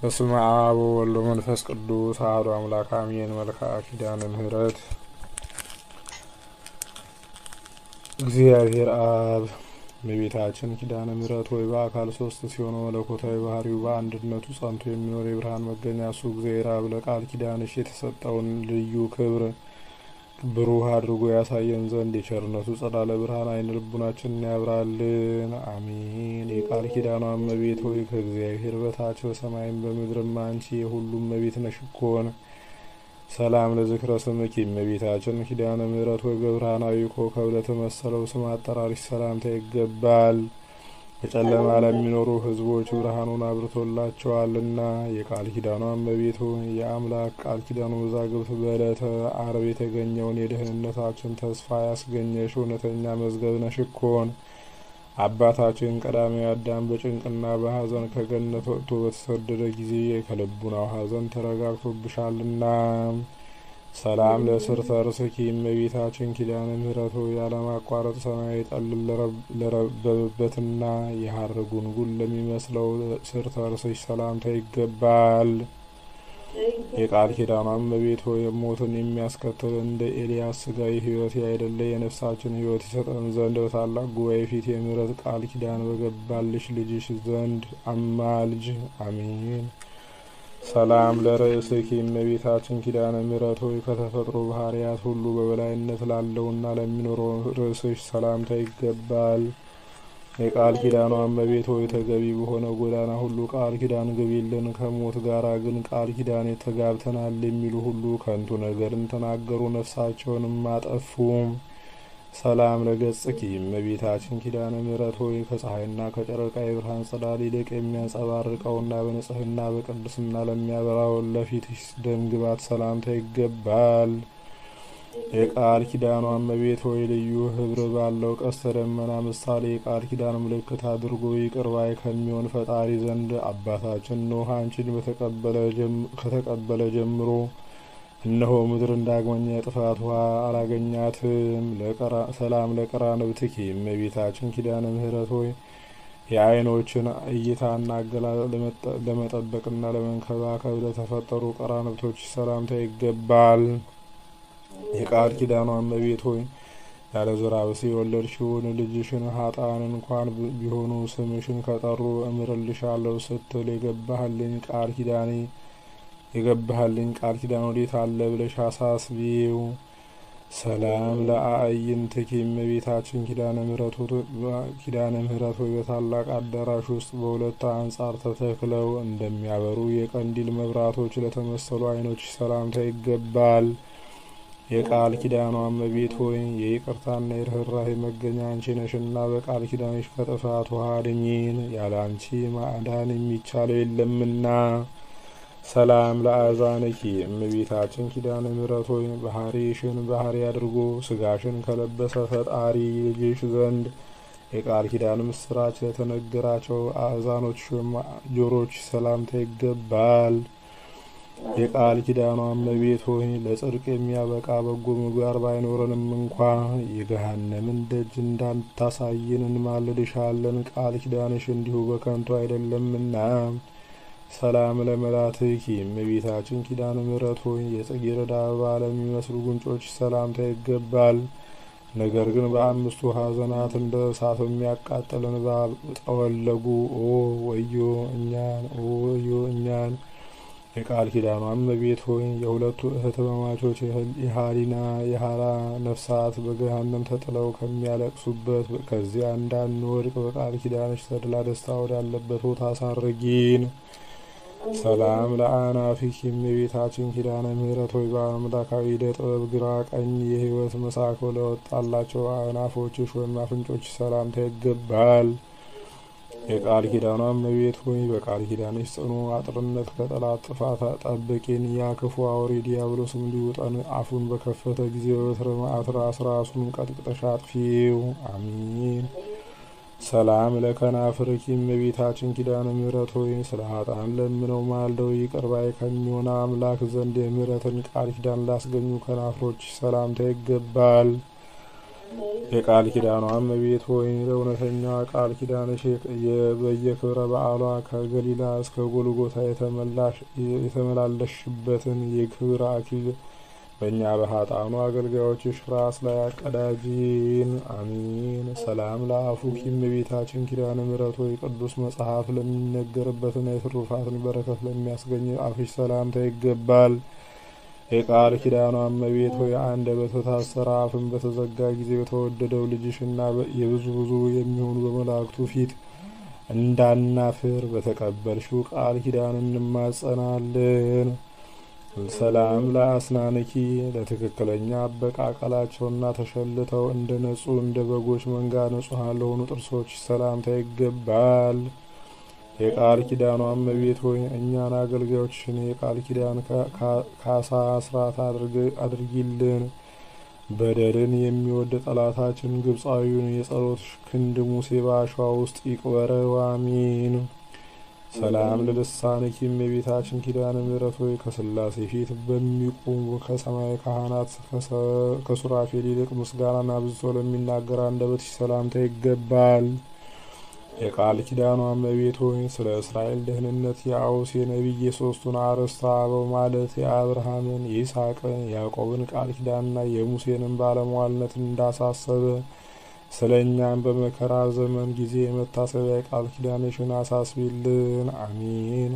በስመ አብ ወወልድ ወመንፈስ ቅዱስ አሐዱ አምላክ አሜን። መልክዓ ኪዳነ ምሕረት እግዚአብሔር አብ እመቤታችን ኪዳነ ምሕረት ሆይ በአካል ሶስት ሲሆን መለኮታዊ ባህሪው በአንድነቱ ጸንቶ የሚኖር የብርሃን መገኛ እሱ እግዚአብሔር አብ ለቃል ኪዳንሽ የተሰጠውን ልዩ ክብር ብሩህ አድርጎ ያሳየን ዘንድ የቸርነቱ ጸዳለ ብርሃን አይነ ልቡናችንን ያብራልን። አሜን። የቃል ኪዳኗ እመቤት ሆይ ከእግዚአብሔር በታች በሰማይም በምድርም አንቺ የሁሉም እመቤት ነሽ እኮን። ሰላም ለዝክረ ስምኪ እመቤታችን ኪዳነ ምሕረት ሆይ በብርሃናዊ ኮከብ ለተመሰለው ስም አጠራሪሽ ሰላምታ ይገባል። በጨለማ ለሚኖሩ ሕዝቦች ብርሃኑን አብርቶላቸዋልና። የቃል ኪዳኗ እመቤት ሆይ የአምላክ ቃል ኪዳኑ መዛግብት በዕለተ ዓርብ የተገኘውን የደህንነታችን ተስፋ ያስገኘሽ እውነተኛ መዝገብ ነሽ እኮን። አባታችን ቀዳማዊ አዳም በጭንቅና በሐዘን ከገነት ወጥቶ በተሰደደ ጊዜ ከልቡናው ሐዘን ተረጋግቶብሻልና። ሰላም ለስርተ ርእስኪ እመቤታችን ኪዳነ ምሕረት ሆይ ያለማቋረጥ ሰማያዊ ጠል ለረበበበትና የሐር ጉንጉን ለሚመስለው ስርተ ርእስሽ ሰላምታ ይገባል። የቃል ኪዳኗ እመቤት ሆይ ሞትን የሚያስከትል እንደ ኤልያስ ሥጋዊ ሕይወት ያይደለ የነፍሳችን ሕይወት ይሰጠን ዘንድ በታላቅ ጉባኤ ፊት የምሕረት ቃል ኪዳን በገባልሽ ልጅሽ ዘንድ አማልጅ። አሜን። ሰላም ለርእስኪ እመቤታችን ኪዳነ ምሕረት ሆይ ከተፈጥሮ ባህርያት ሁሉ በበላይነት ላለውና ለሚኖረው ርእስሽ ሰላምታ ይገባል። የቃል ኪዳኗ እመቤት ሆይ ተገቢ በሆነ ጎዳና ሁሉ ቃል ኪዳን ግቢልን። ከሞት ጋራ ግን ቃል ኪዳን ተጋብተናል የሚሉ ሁሉ ከንቱ ነገርን ተናገሩ፣ ነፍሳቸውንም አጠፉ። ሰላም ለገጽኪ እመቤታችን ኪዳነ ምሕረት ሆይ ከፀሐይና ከጨረቃ የብርሃን ጸዳል ይልቅ የሚያንጸባርቀውና በንጽህና በቅድስና ለሚያበራው ለፊትሽ ደም ግባት ሰላምታ ይገባል። የቃል ኪዳኗ እመቤት ሆይ ልዩ ህብር ባለው ቀስተ ደመና ምሳሌ የቃል ኪዳን ምልክት አድርጎ ይቅር ባይ ከሚሆን ፈጣሪ ዘንድ አባታችን ኖህ አንቺን ከተቀበለ ጀምሮ እነሆ ምድርን ዳግመኛ የጥፋት ውሃ አላገኛትም። ሰላም ለቀራንብትኪ እመቤታችን ኪዳነ ምሕረት ሆይ የዓይኖችን እይታና አገላለጥ ለመጠበቅና ለመንከባከብ ለተፈጠሩ ቀራንብቶች ሰላምታ ይገባል። የቃል ኪዳኗ እመቤት ሆይ ያለ ዘርዓ ብእሲ የወለድሽውን ልጅሽን ኃጥአን እንኳን ቢሆኑ ስምሽን ከጠሩ እምርልሻለሁ ስትል የገባህልኝ ቃል ኪዳን ወዴት አለ ብለሽ አሳስቢው። ሰላም ለአዕይንትኪ እመቤታችን ኪዳነ ምሕረት ሆይ በታላቅ አዳራሽ ውስጥ በሁለት አንጻር ተተክለው እንደሚያበሩ የቀንዲል መብራቶች ለተመሰሉ ዓይኖች ሰላምታ ይገባል። የቃል ኪዳኗ እመቤት ሆይ የይቅርታና የርኅራኄ መገኛ አንቺ ነሽና በቃል ኪዳንሽ ከጥፋት ውሃ አድኚን፣ ያለ አንቺ ማዳን የሚቻለው የለምና። ሰላም ለአዛንኪ እመቤታችን ኪዳነ ምሕረት ሆይ ባህሪሽን ባህሪ አድርጎ ስጋሽን ከለበሰ ፈጣሪ ልጅሽ ዘንድ የቃል ኪዳን ምስራች ለተነገራቸው አእዛኖች ጆሮች ሰላምታ ይገባል። የቃል ኪዳኗ እመቤት ሆይ ለጽድቅ የሚያበቃ በጎ ምግባር ባይኖረንም እንኳ የገሃነምን ደጅ እንዳታሳይን እንማልድሻለን። ቃል ኪዳንሽ እንዲሁ በከንቱ አይደለምና። ሰላም ለመላትኪ እመቤታችን ኪዳነ ምሕረት ሆይ የጽጌረዳ አበባ ለሚመስሉ ጉንጮች ሰላምታ ይገባል። ነገር ግን በአምስቱ ሐዘናት እንደ እሳት የሚያቃጥል እንባ ጠወለጉ። ኦ ወዮ እኛን። የቃል ኪዳኗ እመቤት ሆይ የሁለቱ እህትማማቾች የሃላ ነፍሳት በገሃነም ተጥለው ከሚያለቅሱበት ከዚያ እንዳንወድቅ በቃል ኪዳንሽ ተድላ ደስታ ወዳለበት ቦታ አሳርጊን። ሰላም ለአናፊኪ እመቤታችን ኪዳነ ምሕረት ሆይ በአምላካዊ ዕደ ጥበብ ግራ ቀኝ የሕይወት መሳኮ ለወጣላቸው አናፎችሽ ወይም አፍንጮች ሰላምታ ይገባል። የቃል ኪዳኗ እመቤት ሆይ በቃል ኪዳንሽ ጽኑ አጥርነት ከጠላት ጥፋት ጠብቂን። ያ ክፉ አውሬ ዲያብሎስም ሊውጠን አፉን በከፈተ ጊዜ በበትረ መዓት ራሱን ቀጥቅጠሽ አጥፊው። አሜን። ሰላም ለከናፍርኪ እመቤታችን ኪዳነ ምሕረት ሆይ ስለ ኃጥአን ለምነው ማልደው ይቅር ባይ ከሚሆን አምላክ ዘንድ የምሕረትን ቃል ኪዳን ላስገኙ ከናፍሮች ሰላምታ ይገባል። የቃል ኪዳኗ እመቤት ሆይ ለእውነተኛዋ ቃል ኪዳንሽ በየክብረ በዓሏ ከገሊላ እስከ ጎልጎታ የተመላለሽበትን የክብር አክሊል በእኛ በኃጥአኑ አገልጋዮችሽ ራስ ላይ አቀዳጂን። አሜን። ሰላም ለአፉኪ እመቤታችን ኪዳነ ምሕረት ሆይ ቅዱስ መጽሐፍ ለሚነገርበትና የትሩፋትን በረከት ለሚያስገኝ አፍሽ ሰላምታ ይገባል። የቃል ኪዳኗ እመቤት ሆይ አንደበተ ታሰረ አፍን በተዘጋ ጊዜ በተወደደው ልጅሽና የብዙ የሚሆኑ በመላእክቱ ፊት እንዳናፍር በተቀበልሽው ቃል ኪዳን እንማጸናለን። ሰላም ለአስናንኪ ለትክክለኛ አበቃቀላቸውና ተሸልተው እንደ ነጹ እንደ በጎች መንጋ ንጹሐን ለሆኑ ጥርሶች ሰላምታ ይገባል። የቃል ኪዳኗ እመቤት ሆይ እኛን አገልጋዮችሽን የቃል ኪዳን ካሳ አስራት አድርጊልን። በደልን የሚወድ ጠላታችን ግብፃዊውን የጸሎትሽ ክንድ ሙሴ በአሸዋ ውስጥ ይቅበረው። አሜን። ሰላም ለልሳንኪ እመቤታችን ኪዳነ ምሕረት ሆይ ከሥላሴ ፊት በሚቆሙ ከሰማይ ካህናት ከሱራፌል ይልቅ ምስጋናን አብዝቶ ለሚናገር አንደበትሽ ሰላምታ ይገባል። የቃል ኪዳኗ እመቤት ሆይ ስለ እስራኤል ደህንነት የአውስ የነቢይ የሦስቱን አርዕስተ አበው ማለት የአብርሃምን፣ የይስሐቅን፣ የያዕቆብን ቃል ኪዳንና የሙሴንን ባለሟልነት እንዳሳሰበ ስለ እኛም በመከራ ዘመን ጊዜ የመታሰቢያ ቃል ኪዳንሽን አሳስቢልን። አሜን።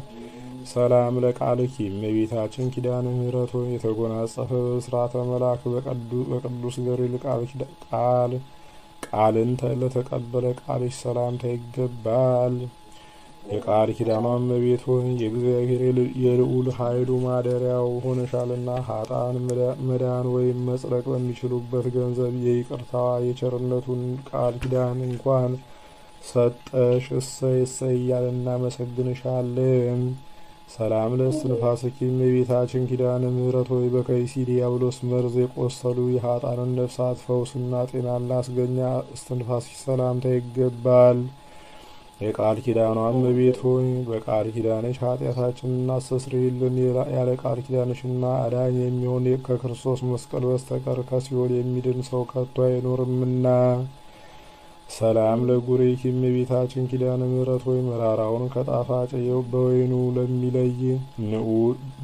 ሰላም ለቃልኪ እመቤታችን ኪዳነ ምሕረት ሆይ የተጎናጸፈ በብስራተ መልአክ በቅዱስ ገብርኤል ቃልን ለተቀበለ ቃልሽ ሰላምታ ይገባል። የቃል ኪዳኗ እመቤት ሆይ የእግዚአብሔር የልዑል ኃይሉ ማደሪያው ሆነሻልና ኃጥአን መዳን ወይም መጽደቅ በሚችሉበት ገንዘብ የይቅርታዋ የቸርነቱን ቃል ኪዳን እንኳን ሰጠሽ። እሰይ እሰይ እያልን እናመሰግንሻለን። ሰላም ለእስትንፋስኪ እመቤታችን ኪዳነ ምሕረት ሆይ በከይሲ ዲያብሎስ መርዝ የቆሰሉ የኃጥአንን ነፍሳት ፈውስና ጤናን ላስገኛ እስትንፋስኪ ሰላምታ ይገባል። የቃል ኪዳኗ እመቤት ሆይ በቃል ኪዳንሽ ኃጢአታችንን እናስተስርይልን። ያለ ቃል ኪዳንሽና አዳኝ የሚሆን ከክርስቶስ መስቀል በስተቀር ከሲኦል የሚድን ሰው ከቶ አይኖርምና። ሰላም ለጉሬኪ እመቤታችን ኪዳነ ምሕረት ሆይ መራራውን ከጣፋጭ በወይኑ ለሚለይ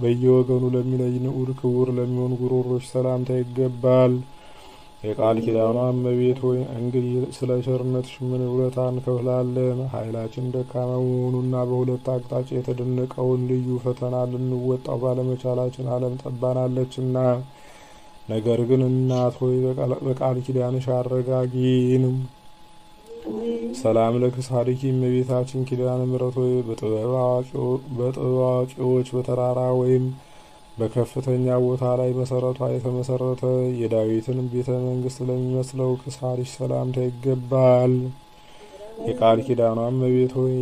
በየወገኑ ለሚለይ ንዑድ ክቡር ለሚሆን ጉሮሮች ሰላምታ ይገባል። የቃል ኪዳኗ እመቤት ሆይ እንግዲህ ስለ ቸርነትሽ ምን ውለታ እንከፍላለን? ኃይላችን ደካማ መሆኑና በሁለት አቅጣጫ የተደነቀውን ልዩ ፈተና ልንወጣው ባለመቻላችን ዓለም ጠባናለችና። ነገር ግን እናት ሆይ በቃል ኪዳንሽ አረጋጊን። ሰላም ለክሳድኪ እመቤታችን ኪዳነ ምሕረት ሆይ በጥበብ አዋቂዎች በተራራ ወይም በከፍተኛ ቦታ ላይ መሰረቷ የተመሰረተ የዳዊትን ቤተ መንግስት ለሚመስለው ክሳድሽ ሰላምታ ይገባል። የቃል ኪዳኗ እመቤት ሆይ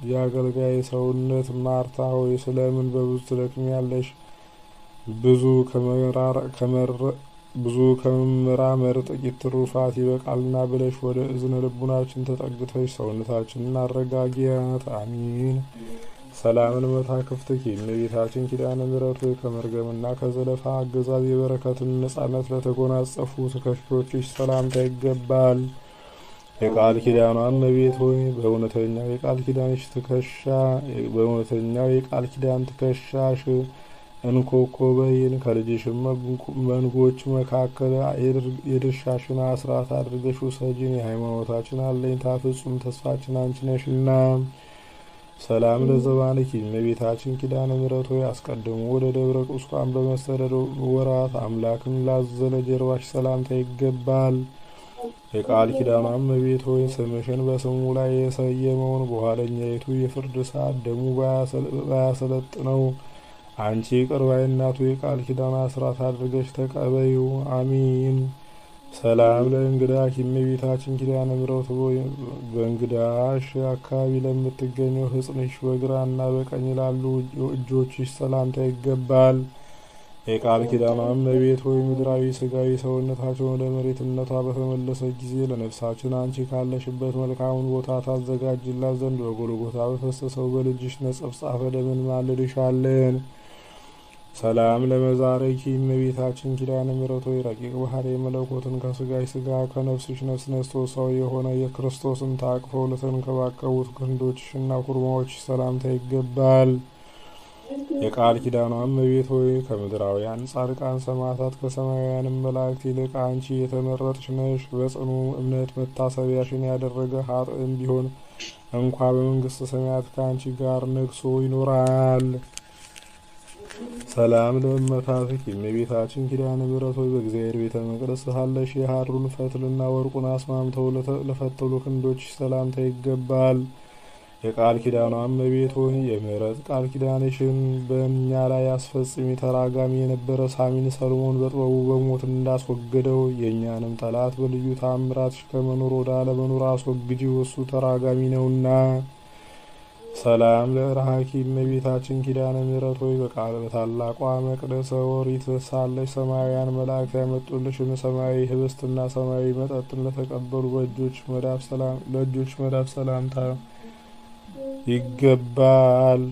የአገልጋይ ሰውነት ማርታ ሆይ ስለምን በብዙ ትደክሚያለሽ? ብዙ ከመመራመር ጥቂት ትሩፋት ይበቃልና ብለሽ ወደ እዝነ ልቡናችን ተጠግተሽ ሰውነታችንን አረጋጊያት። አሚን። ሰላምን መታክፍትኪ እመቤታችን ኪዳነ ምሕረት ሆይ ከመርገምና ከዘለፋ አገዛዝ የበረከትን ነጻነት ለተጎናጸፉ ትከሻዎችሽ ሰላምታ ይገባል። የቃል ኪዳኗ እመቤት ሆይ በእውነተኛው የቃል ኪዳን ትከሻሽ እንኮኮበይን ከልጅሽም መንጎች መካከል የድርሻሽን አስራት አድርገሽ ውሰጂን። የሃይማኖታችን አለኝታ ፍጹም ተስፋችን አንቺ ነሽና። ሰላም ለዘባንኪ እመቤታችን ኪዳነ ምሕረት ሆይ አስቀድሞ ወደ ደብረ ቁስቋም በመሰደድ ወራት አምላክን ላዘለ ጀርባሽ ሰላምታ ይገባል። የቃል ኪዳኗ እመቤት ሆይ ስምሽን በስሙ ላይ የሰየመውን በኋለኛይቱ የፍርድ ሰዓት ደሙ ባያሰለጥነው አንቺ ይቅር ባይ እናቱ የቃል ኪዳን አስራት አድርገሽ ተቀበዩ። አሚን። ሰላም ለእንግዳኪ እመቤታችን ኪዳነ ምሕረት ሆይ በእንግዳሽ አካባቢ ለምትገኘው ሕጽንሽ በግራና በቀኝ ላሉ እጆችሽ ሰላምታ ይገባል። የቃል ኪዳኗ እመቤት ሆይ ምድራዊ ስጋዊ ሰውነታችን ወደ መሬትነቷ በተመለሰ ጊዜ ለነፍሳችን አንቺ ካለሽበት መልካሙን ቦታ ታዘጋጅላት ዘንድ በጎልጎታ በፈሰሰው በልጅሽ ነጸብጻፈ ደም እንማልድሻለን። ሰላም ለመዛረኪ እመቤታችን ኪዳነ ምሕረት ሆይ ረቂቅ ባህሪ መለኮትን ከስጋሽ ስጋ ከነፍስሽ ነፍስ ነስቶ ሰው የሆነ የክርስቶስን ታቅፈው ለተንከባከቡት ክንዶችሽና ኩርማዎችሽ ሰላምታ ይገባል። የቃል ኪዳኗ እመቤት ሆይ ከምድራውያን ጻድቃን ሰማዕታት ከሰማያውያን መላእክት ይልቅ አንቺ የተመረጥሽ ነሽ። በጽኑ እምነት መታሰቢያሽን ያደረገ ኃጥእም ቢሆን እንኳ በመንግስተ ሰማያት ከአንቺ ጋር ነግሶ ይኖራል። ሰላም ለእመታትኪ እመቤታችን ኪዳነ ምሕረት ሆይ በእግዚአብሔር ቤተ መቅደስ ሳለሽ የሐሩን ፈትልና ወርቁን አስማምተው ለፈተሉ ክንዶችሽ ሰላምታ ይገባል። የቃል ኪዳኗ እመቤት ሆይ የምሕረት ቃል ኪዳንሽን በእኛ ላይ አስፈጽሚ። ተራጋሚ የነበረ ሳሚን ሰሎሞን በጥበቡ በሞት እንዳስወገደው የእኛንም ጠላት በልዩ ታምራትሽ ከመኖር ወደ አለመኖር አስወግጂው፣ እሱ ተራጋሚ ነውና። ሰላም ለእርሃኪ እመቤታችን ኪዳነ ምሕረት ሆይ በታላቋ መቅደሰ ኦሪት ሳለሽ ሰማያውያን መላእክት ያመጡልሽን ሰማያዊ ህብስትና ሰማያዊ መጠጥን ለተቀበሉ ለእጆች መዳፍ ሰላምታ ይገባል።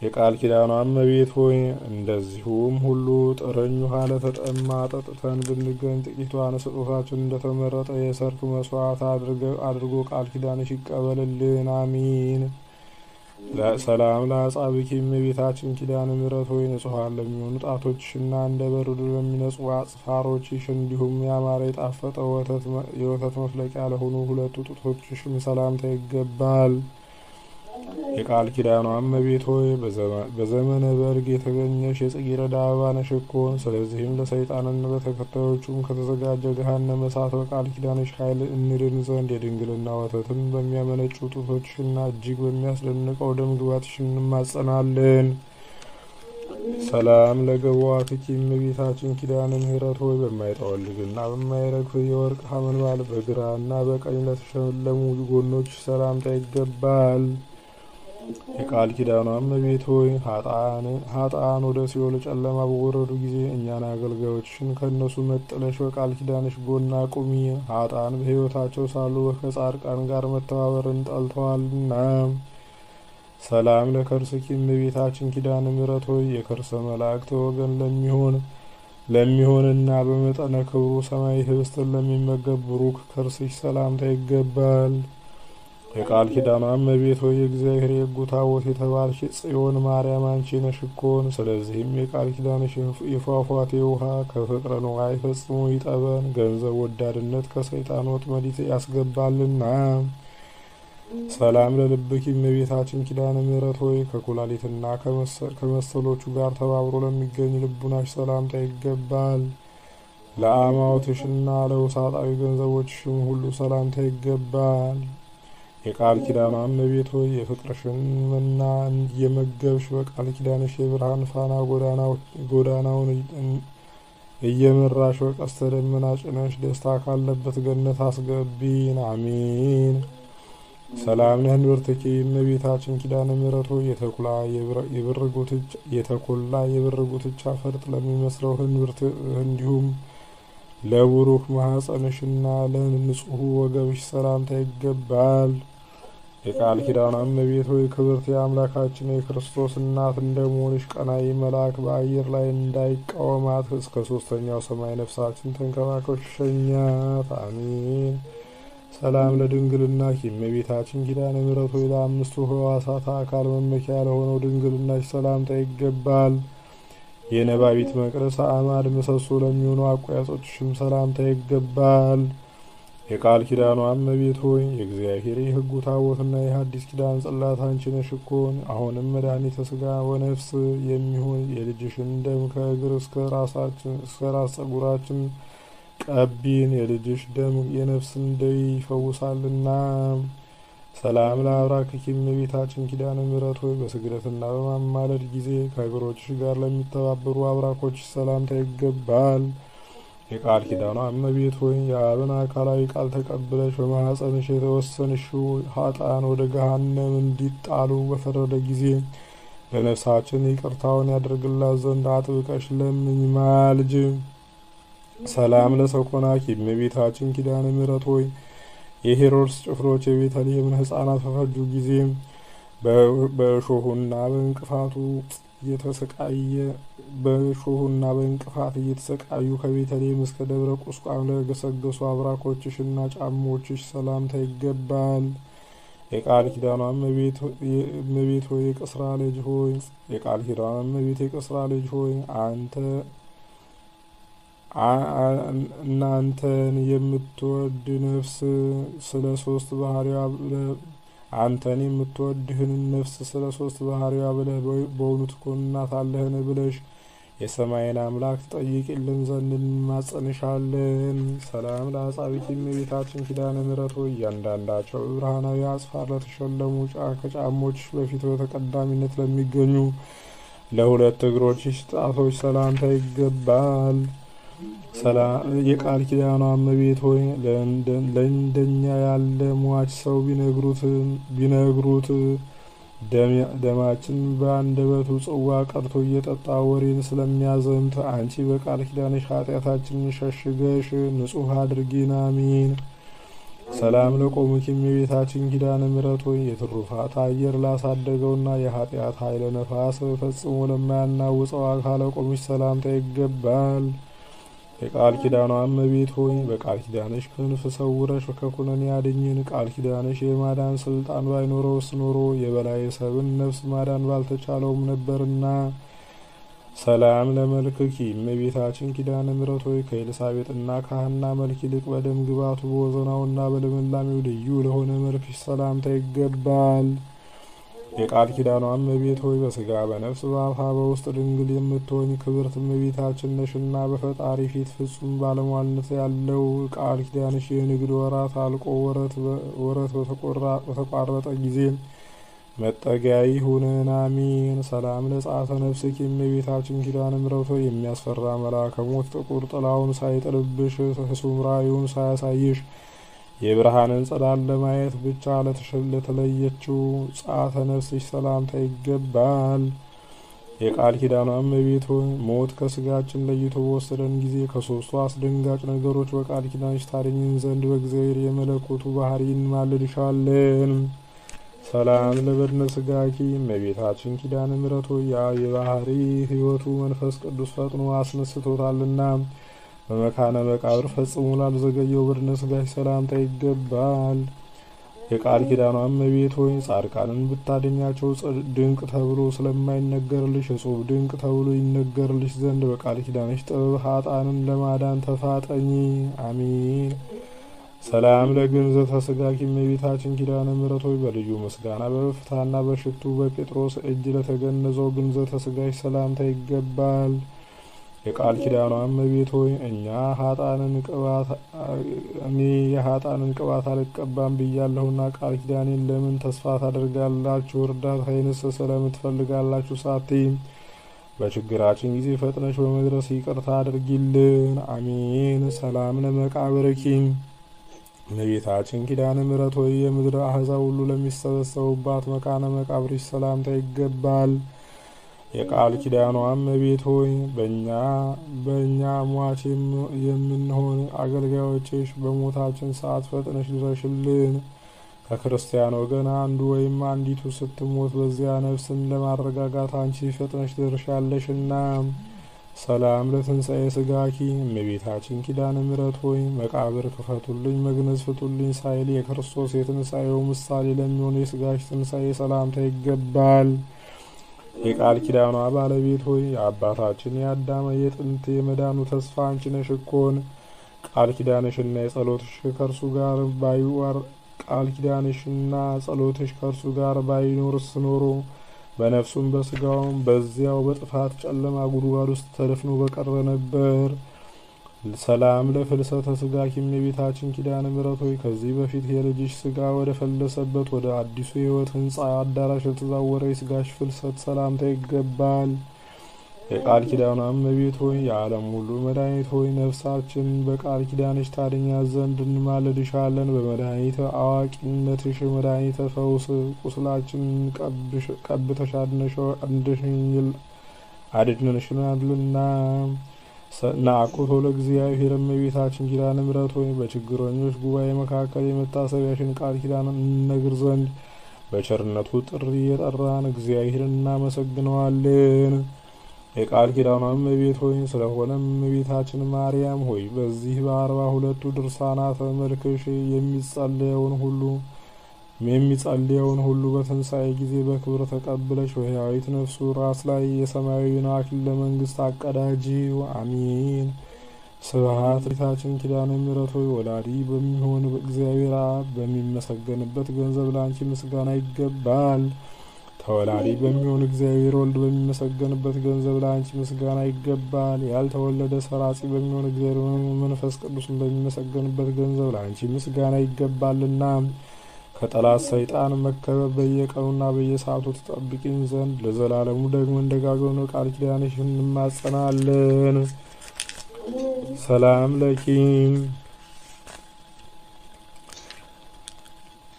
የቃል ኪዳኗ እመቤት ሆይ እንደዚሁም ሁሉ ጥርኝ ውሃ ለተጠማ ጠጥተን ብንገኝ ጥቂቷን ስጦታችን እንደተመረጠ የሰርክ መስዋዕት አድርጎ ቃል ኪዳንሽ ይቀበልልን። አሚን። ሰላም ለአጻብኪ እመቤታችን ኪዳነ ምሕረት ሆይ ንጹሐን ለሚሆኑ ጣቶችሽና እንደ በረዶ ለሚነጹ አጽፋሮችሽ እንዲሁም ያማረ የጣፈጠ የወተት መፍለቂያ ለሆኑ ሁለቱ ጡቶችሽም ሰላምታ ይገባል። የቃል ኪዳኗ እመቤት ሆይ በዘመነ በርግ የተገኘሽ የጽጌረዳ አበባ ነሽ እኮን። ስለዚህም ለሰይጣንና ለተከታዮቹም ከተዘጋጀ ገሃነመ እሳት በቃል ኪዳንሽ ኃይል እንድን ዘንድ የድንግልና ወተትን በሚያመነጩ ጡቶችሽና እጅግ በሚያስደንቀው ደም ግባትሽ እንማጸናለን። ሰላም ለገቧትኪ እመቤታችን ኪዳነ ምሕረት ሆይ በማይጠወልግና በማይረግፍ የወርቅ ሐመልማል በግራና በቀኝ ለተሸለሙ ጎኖች ሰላምታ ይገባል። የቃል ኪዳኗ እመቤት ሆይ ኃጥአን ወደ ሲኦል ጨለማ በወረዱ ጊዜ እኛን አገልጋዮችሽን ከእነሱ መጥለሽ በቃል ኪዳንሽ ጎን አቁሚ። ኃጥአን በሕይወታቸው ሳሉ ከጻድቃን ጋር መተባበርን ጠልተዋልና። ሰላም ለከርስኪ እመቤታችን ኪዳነ ምሕረት ሆይ የከርሰ መላእክት ወገን ለሚሆንና በመጠነ ክብሩ ሰማይ ህብስትን ለሚመገብ ብሩክ ከርስሽ ሰላምታ ይገባል። የቃል ኪዳኗ እመቤት ሆይ የእግዚአብሔር የሕጉ ታቦት የተባልሽ ጽዮን ማርያም አንቺ ነሽ እኮን። ስለዚህም የቃል ኪዳንሽ የፏፏቴ ውሃ ከፍቅረ ንዋይ ፈጽሞ ይጠበን፣ ገንዘብ ወዳድነት ከሰይጣን ወጥመድ ያስገባልና። ሰላም ለልብኪ እመቤታችን ኪዳነ ምሕረት ሆይ ከኩላሊትና ከመሰሎቹ ጋር ተባብሮ ለሚገኝ ልቡናሽ ሰላምታ ይገባል። ለአማውትሽና ለውሳጣዊ ገንዘቦችሽም ሁሉ ሰላምታ ይገባል። የቃል ኪዳኗ እመቤት ሆይ የፍቅርሽን መና እየመገብሽ በቃል ኪዳንሽ የብርሃን ፋና ጎዳናውን እየመራሽ በቀስተ ደመና ጭነሽ ደስታ ካለበት ገነት አስገቢን። አሚን። ሰላም ለእንብርትኪ እመቤታችን ኪዳነ ምሕረት ሆይ የተኮላ የብር ጉትቻ ፈርጥ ለሚመስለው እንብርት እንዲሁም ለቡሩክ ማኅፀንሽና ለንጹሑ ወገብሽ ሰላምታ ይገባል። የቃል ኪዳኗ እመቤት ሆይ ክብርት የአምላካችን የክርስቶስ እናት እንደመሆንሽ ቀናኢ መልአክ በአየር ላይ እንዳይቃወማት እስከ ሦስተኛው ሰማይ ነፍሳችን ተንከባክበሽ ሸኛት። አሚን። ሰላም ለድንግልናኪ እመቤታችን ኪዳነ ምሕረት ሆይ ለአምስቱ ሕዋሳት አካል መመኪያ ለሆነው ድንግልናሽ ሰላምታ ይገባል። የነባቢት መቅደስ አዕማድ ምሰሶ ለሚሆኑ አቋያጾችሽም ሰላምታ ይገባል። የቃል ኪዳኗ እመቤት ሆይ የእግዚአብሔር የሕጉ ታቦትና የሐዲስ ኪዳን ጽላት አንቺ ነሽ እኮን። አሁንም መድኃኒተ ሥጋ ወነፍስ የሚሆን የልጅሽን ደም ከእግር እስከ ራስ ጸጉራችን ቀቢን። የልጅሽ ደም የነፍስን ደዌ ይፈውሳልና። ሰላም ለአብራክኪ እመቤታችን ኪዳነ ምሕረት ሆይ በስግደትና በማማለድ ጊዜ ከእግሮችሽ ጋር ለሚተባበሩ አብራኮችሽ ሰላምታ ይገባል። የቃል ኪዳኗ እመቤት ሆይ የአብን አካላዊ ቃል ተቀብለሽ በማኅፀንሽ የተወሰንሽው ኃጥአን ወደ ገሃነም እንዲጣሉ በፈረደ ጊዜ ለነፍሳችን ይቅርታውን ያደርግላት ዘንድ አጥብቀሽ ለምኝ ማልጅ። ሰላም ለሰኮናኪ እመቤታችን ኪዳነ ምሕረት ሆይ የሄሮድስ ጭፍሮች የቤተልሔምን ሕፃናት በፈጁ ጊዜ በእሾሁና በእንቅፋት እየተሰቃዩ ከቤተልሔም እስከ ደብረ ቁስቋም ለገሰገሱ አብራኮችሽና ጫሞችሽ ሰላምታ ይገባል። የቃል ኪዳኗ እመቤት ሆይ የቅስራ ልጅ ሆይ የቃል ኪዳኗ እመቤት የቅስራ ልጅ ሆይ እናንተን የምትወድ ነፍስ ስለ ሶስት ባህሪዋ አንተን የምትወድህን ነፍስ ስለ ሶስት ባህሪዋ ብለህ በእውኑ ትኮንናታለህን ብለሽ የሰማይን አምላክ ትጠይቂልን ዘንድ እንማጸንሻለን። ሰላም ለአጻብዕቲ እመቤታችን ኪዳነ ምሕረት ሆይ እያንዳንዳቸው ብርሃናዊ አጽፋር ለተሸለሙ ከጫሞችሽ በፊት በተቀዳሚነት ለሚገኙ ለሁለት እግሮችሽ ጣቶች ሰላምታ ይገባል። የቃል ኪዳኗ እመቤት ሆይ ለእንደኛ ያለ ሟች ሰው ቢነግሩት ደማችን በአንደበቱ ጽዋ ቀርቶ እየጠጣ ወሬን ስለሚያዘምት አንቺ በቃል ኪዳንሽ ኃጢአታችንን ሸሽገሽ ንጹሕ አድርጊን። አሜን። ሰላም ለቆሙኪ እመቤታችን ኪዳነ ምሕረት ሆይ የትሩፋት አየር ላሳደገውና የኃጢአት ኃይለ ነፋስ ፈጽሞ ለማያናውጸው አካለ ቆምሽ ሰላምታ ይገባል። የቃል ኪዳኗ እመቤት ሆይ በቃል ኪዳንሽ ክንፍ ሰውረሽ ከኩነኔ አድኝን። ቃል ኪዳንሽ የማዳን ስልጣን ባይኖረውስ ኖሮ የበላይ ሰብን ነፍስ ማዳን ባልተቻለውም ነበርና። ሰላም ለመልክኪ እመቤታችን ኪዳነ ምሕረት ሆይ ከኤልሳቤጥና ከሐና መልክ ይልቅ በደም ግባቱ በወዘናውና በልምላሜው ልዩ ለሆነ መልክሽ ሰላምታ ይገባል። የቃል ኪዳኗ እመቤት ሆይ በስጋ በነፍስ በአፋ በውስጥ ድንግል የምትሆኝ ክብርት እመቤታችን ነሽና በፈጣሪ ፊት ፍጹም ባለሟልነት ያለው ቃል ኪዳንሽ የንግድ ወራት አልቆ ወረት በተቋረጠ ጊዜ መጠጊያ ይሁነን። አሜን። ሰላም ለጸአተ ነፍስኪ እመቤታችን ኪዳነ ምሕረት ሆይ የሚያስፈራ መልአከ ሞት ጥቁር ጥላውን ሳይጥልብሽ ሕሱም ራእዩን ሳያሳይሽ የብርሃንን ጸዳል ለማየት ብቻ ለተለየችው ጸአተ ነፍስሽ ሰላምታ ይገባል። የቃል ኪዳኗ እመቤት ሆይ ሞት ከስጋችን ለይቶ በወሰደን ጊዜ ከሶስቱ አስደንጋጭ ነገሮች በቃል ኪዳንሽ ታድኝን ዘንድ በእግዚአብሔር የመለኮቱ ባህሪ እንማልድሻለን። ሰላም ለበድነ ስጋኪ እመቤታችን ኪዳነ ምሕረት ሆይ የባህሪ ሕይወቱ መንፈስ ቅዱስ ፈጥኖ አስነስቶታልና በመካነ መቃብር ፈጽሞ ላልዘገየው በድነ ስጋሽ ሰላምታ ይገባል። የቃል ኪዳኗ እመቤት ሆይ ጻድቃንን ብታደኛቸው ድንቅ ተብሎ ስለማይነገርልሽ እጹብ ድንቅ ተብሎ ይነገርልሽ ዘንድ በቃል ኪዳንሽ ጥበብ ኃጥአንን ለማዳን ተፋጠኚ። አሜን። ሰላም ለግንዘተ ስጋኪ እመቤታችን ኪዳነ ምሕረት ሆይ በልዩ ምስጋና በበፍታና በሽቱ በጴጥሮስ እጅ ለተገነዘው ግንዘተ ስጋሽ ሰላምታ ይገባል። የቃል ኪዳኗ እመቤት ሆይ እኔ የኃጥአንን ቅባት አልቀባም ብያለሁና ቃል ኪዳኔን ለምን ተስፋ ታደርጋላችሁ? እርዳታዬንስ ስለምን ትፈልጋላችሁ? ሳትይ በችግራችን ጊዜ ፈጥነሽ በመድረስ ይቅርታ አድርጊልን። አሜን። ሰላም ለመቃብርኪ እመቤታችን ኪዳነ ምሕረት ሆይ የምድር አሕዛብ ሁሉ ለሚሰበሰቡባት መካነ መቃብርሽ ሰላምታ ይገባል። የቃል ኪዳኗ እመቤት ሆይ በእኛ ሟች የምንሆን አገልጋዮችሽ በሞታችን ሰዓት ፈጥነሽ ድረሽልን። ከክርስቲያን ወገን አንዱ ወይም አንዲቱ ስትሞት በዚያ ነፍስን ለማረጋጋት አንቺ ፈጥነሽ ድርሻለሽና። ሰላም ለትንሣኤ ስጋኪ እመቤታችን ኪዳነ ምሕረት ሆይ መቃብር ክፈቱልኝ፣ መግነዝ ፍቱልኝ ሳይል የክርስቶስ የትንሣኤው ምሳሌ ለሚሆን የስጋሽ ትንሣኤ ሰላምታ ይገባል። የቃል ኪዳኗ ባለቤት ሆይ የአባታችን የአዳም የጥንት የመዳኑ ተስፋ አንቺ ነሽ እኮን። ቃል ኪዳንሽና የጸሎትሽ ከእርሱ ጋር ቃል ኪዳንሽና ጸሎትሽ ከእርሱ ጋር ባይኖርስ ኖሮ በነፍሱም በስጋውም በዚያው በጥፋት ጨለማ ጉድጓድ ውስጥ ተደፍኖ በቀረ ነበር። ሰላም ለፍልሰተ ስጋኪ እመቤታችን ኪዳነ ምሕረት ሆይ ከዚህ በፊት የልጅሽ ስጋ ወደ ፈለሰበት ወደ አዲሱ የሕይወት ሕንጻ አዳራሽ የተዛወረ የስጋሽ ፍልሰት ሰላምታ ይገባል። የቃል ኪዳኗ እመቤት ሆይ የዓለም ሁሉ መድኃኒት ሆይ ነፍሳችን በቃል ኪዳንሽ ታድኛት ዘንድ እንማልድሻለን። በመድኃኒተ አዋቂነትሽ መድኃኒተ ፈውስ ቁስላችን ቀብተሽ አድነሽናልና። ናአኩቶ ለእግዚአብሔር እመቤታችን ኪዳነ ምሕረት ሆይ በችግረኞች ጉባኤ መካከል የመታሰቢያሽን ቃል ኪዳን እንነግር ዘንድ በቸርነቱ ጥሪ የጠራን እግዚአብሔርን እናመሰግነዋለን። የቃል ኪዳኗም እመቤት ሆይ ስለሆነም እመቤታችን ማርያም ሆይ በዚህ በ42ቱ ድርሳናተ መልክሽ የሚጸልየውን ሁሉ በትንሣኤ ጊዜ በክብር ተቀብለሽ በሕያዊት ነፍሱ ራስ ላይ የሰማያዊውን አክሊል ለመንግስት አቀዳጂው። አሜን። ስብሐት ለጌታችን ኪዳነ ምሕረት ሆይ ወላዲ በሚሆን እግዚአብሔር አብ በሚመሰገንበት ገንዘብ ለአንቺ ምስጋና ይገባል። ተወላዲ በሚሆን እግዚአብሔር ወልድ በሚመሰገንበት ገንዘብ ለአንቺ ምስጋና ይገባል። ያልተወለደ ሰራጺ በሚሆን እግዚአብሔር መንፈስ ቅዱስን በሚመሰገንበት ገንዘብ ለአንቺ ምስጋና ይገባልና ከጠላት ሰይጣን መከበብ በየቀኑና በየሰዓቱ ተጠብቂን ዘንድ ለዘላለሙ ደግሞ እንደጋገኑ ቃል ኪዳንሽ እንማጸናለን። ሰላም ለኪ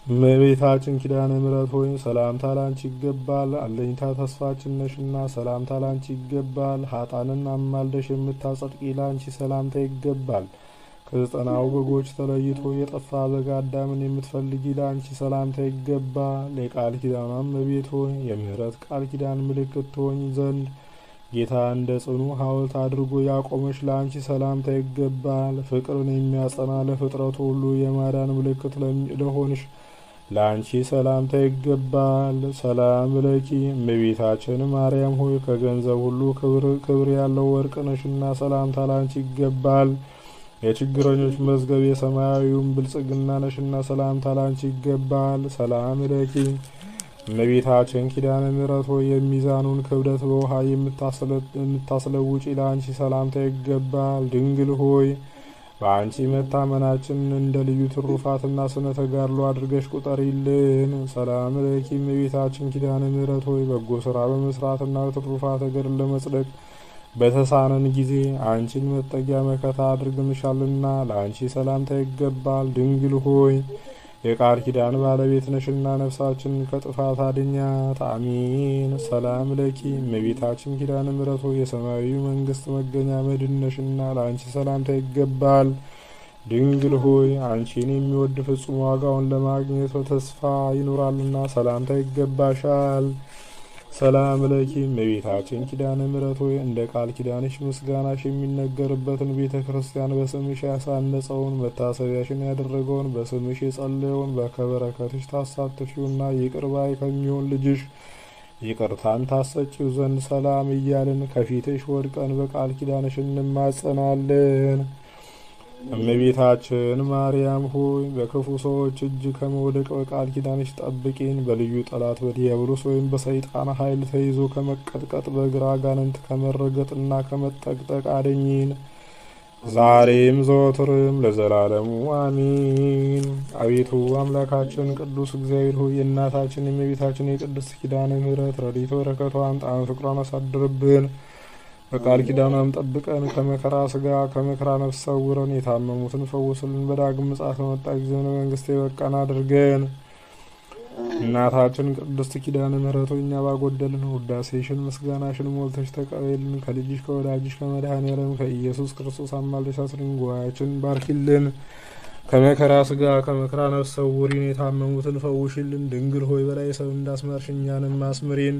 እመቤታችን ኪዳነ ምሕረት ሆይ ሰላምታ ላንቺ ይገባል። አለኝታ ተስፋችን ነሽና ሰላምታ ላንቺ ይገባል። ኃጥአንን አማልደሽ የምታጸድቂ ላንቺ ሰላምታ ይገባል። ከ90 በጎች ተለይቶ የጠፋ በግ አዳምን የምትፈልጊ ላንቺ ሰላምታ ይገባል። የቃል ኪዳኗም እመቤት ሆይ የምህረት ቃል ኪዳን ምልክት ትሆኝ ዘንድ ጌታ እንደ ጽኑ ሐውልት አድርጎ ያቆመሽ ላንቺ ሰላምታ ይገባል። ፍቅርን የሚያጸና ለፍጥረቱ ሁሉ የማዳን ምልክት ለሆንሽ ላንቺ ሰላምታ ይገባል። ሰላም ለኪ እመቤታችን ማርያም ሆይ ከገንዘብ ሁሉ ክብር ያለው ወርቅ ነሽና ሰላምታ ላንቺ ይገባል። የችግረኞች መዝገብ የሰማያዊውን ብልጽግና ነሽና ሰላምታ ላንቺ ይገባል። ሰላም ለኪ እመቤታችን ኪዳነ ምሕረት ሆይ የሚዛኑን ክብደት በውሃ የምታስለውጪ ላንቺ ሰላምታ ይገባል። ድንግል ሆይ በአንቺ መታመናችን እንደ ልዩ ትሩፋትና ስነ ተጋድሎ አድርገሽ ቁጠሪልን። ሰላም ለኪ እመቤታችን ኪዳነ ምሕረት ሆይ በጎ ስራ በመስራትና ትሩፋተ ገድል ለመጽደቅ በተሳነን ጊዜ አንቺን መጠጊያ መከታ አድርገንሻልና ለአንቺ ሰላምታ ይገባል። ድንግል ሆይ የቃል ኪዳን ባለቤት ነሽና ነፍሳችንን ከጥፋት አድኛት። አሜን። ሰላም ለኪ እመቤታችን ኪዳነ ምሕረት ሆይ የሰማያዊ መንግስት መገኛ መድን ነሽና ለአንቺ ሰላምታ ይገባል። ድንግል ሆይ አንቺን የሚወድ ፍጹም ዋጋውን ለማግኘት በተስፋ ይኖራልና ሰላምታ ይገባሻል። ሰላም ለኪ እመቤታችን ኪዳነ ምሕረት ሆይ እንደ ቃል ኪዳንሽ ምስጋናሽ የሚነገርበትን ቤተ ክርስቲያን በስምሽ ያሳነጸውን መታሰቢያሽን ያደረገውን በስምሽ የጸለየውን በከበረከትሽ ታሳትፊውና ይቅር ባይ ከሚሆን ልጅሽ ይቅርታን ታሰጪው ዘንድ ሰላም እያልን ከፊትሽ ወድቀን በቃል ኪዳንሽ እንማጸናለን። እመቤታችን ማርያም ሆይ በክፉ ሰዎች እጅ ከመውደቅ በቃል ኪዳንሽ ጠብቂን። በልዩ ጠላት በዲያብሎስ ወይም በሰይጣን ኃይል ተይዞ ከመቀጥቀጥ በግራ አጋንንት ከመረገጥና ከመጠቅጠቅ አድኝን፣ ዛሬም ዘወትርም ለዘላለሙ አሜን። አቤቱ አምላካችን ቅዱስ እግዚአብሔር ሆይ የእናታችን የእመቤታችን የቅድስት ኪዳነ ምሕረት ረድኤተ በረከቷን ጣዕመ ፍቅሯን አሳድርብን። በቃል ኪዳኗም ጠብቀን ከመከራ ስጋ ከመከራ ነፍስ ሰውረን። የታመሙትን ፈውስልን። በዳግም ምጽአት በመጣ ጊዜ ለመንግስት የበቃን አድርገን። እናታችን ቅድስት ኪዳነ ምሕረት ሆይ እኛ ባጎደልን ውዳሴሽን ምስጋናሽን ሞልተሽ ተቀበይልን። ከልጅሽ ከወዳጅሽ ከመድኃኔዓለም ከኢየሱስ ክርስቶስ አማልደሽ አስሪን ጉባኤያችን ባርኪልን። ከመከራ ስጋ ከመከራ ነፍስ ሰውሪን። የታመሙትን ፈውሽልን። ድንግል ሆይ በላይ ሰው እንዳስመርሽ እኛንም አስምሪን።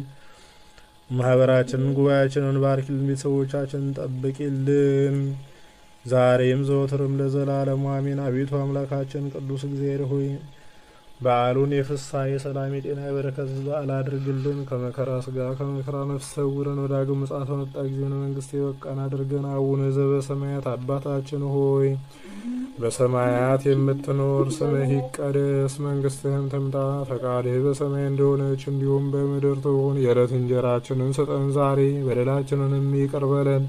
ማህበራችንን ጉባኤያችንን ባርኪልን። ቤተሰቦቻችንን ጠብቂልን ዛሬም ዘወትርም ለዘላለሙ አሜን። አቤቱ አምላካችን ቅዱስ እግዚአብሔር ሆይ በዓሉን የፍስሐ የሰላም የጤና የበረከት በዓል አድርግልን። ከመከራ ስጋ ከመከራ ነፍስ ሰውረን። ወዳግም ምጽአት በመጣ ጊዜ መንግስት የበቃን አድርገን። አቡነ ዘበሰማያት አባታችን ሆይ በሰማያት የምትኖር ስምህ ይቀደስ፣ መንግስትህም ትምጣ፣ ፈቃድህ በሰማይ እንደሆነች እንዲሁም በምድር ትሁን። የዕለት እንጀራችንን ስጠን ዛሬ፣ በደላችንንም ይቅር በለን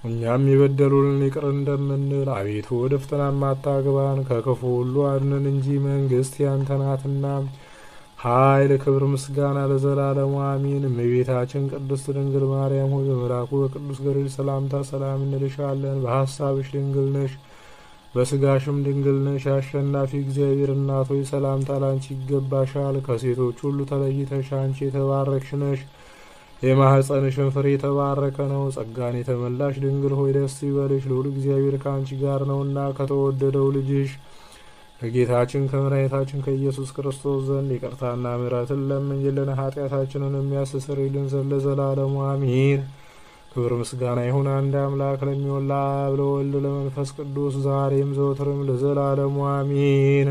እኛም የበደሉንን ይቅር እንደምንል። አቤቱ ወደ ፈተናም አታግባን ከክፉ ሁሉ አድነን እንጂ መንግስት ያንተ ናትና፣ ኃይል፣ ክብር፣ ምስጋና ለዘላለሙ አሜን። እመቤታችን ቅድስት ድንግል ማርያም ሆይ በመልአኩ በቅዱስ ገብርኤል ሰላምታ ሰላም እንልሻለን። በሐሳብሽ ድንግል ነሽ፣ በስጋሽም ድንግል ነሽ። አሸናፊ እግዚአብሔር እናት ሆይ ሰላምታ ላንቺ ይገባሻል። ከሴቶች ሁሉ ተለይተሽ አንቺ የተባረክሽ ነሽ፣ የማኅፀንሽን ፍሬ የተባረከ ነው። ጸጋን የተመላሽ ድንግል ሆይ ደስ ይበልሽ፣ ልዑል እግዚአብሔር ከአንቺ ጋር ነውና ከተወደደው ልጅሽ ከጌታችን ከመድኃኒታችን ከኢየሱስ ክርስቶስ ዘንድ ይቅርታና ምሕረትን ለምኝልን ኃጢአታችንን የሚያስተሰርይልን ዘንድ ለዘላለሙ አሜን። ክብር ምስጋና ይሁን አንድ አምላክ ለሚሆን ለአብ ለወልድ ለመንፈስ ቅዱስ ዛሬም ዘወትርም ለዘላለሙ አሜን።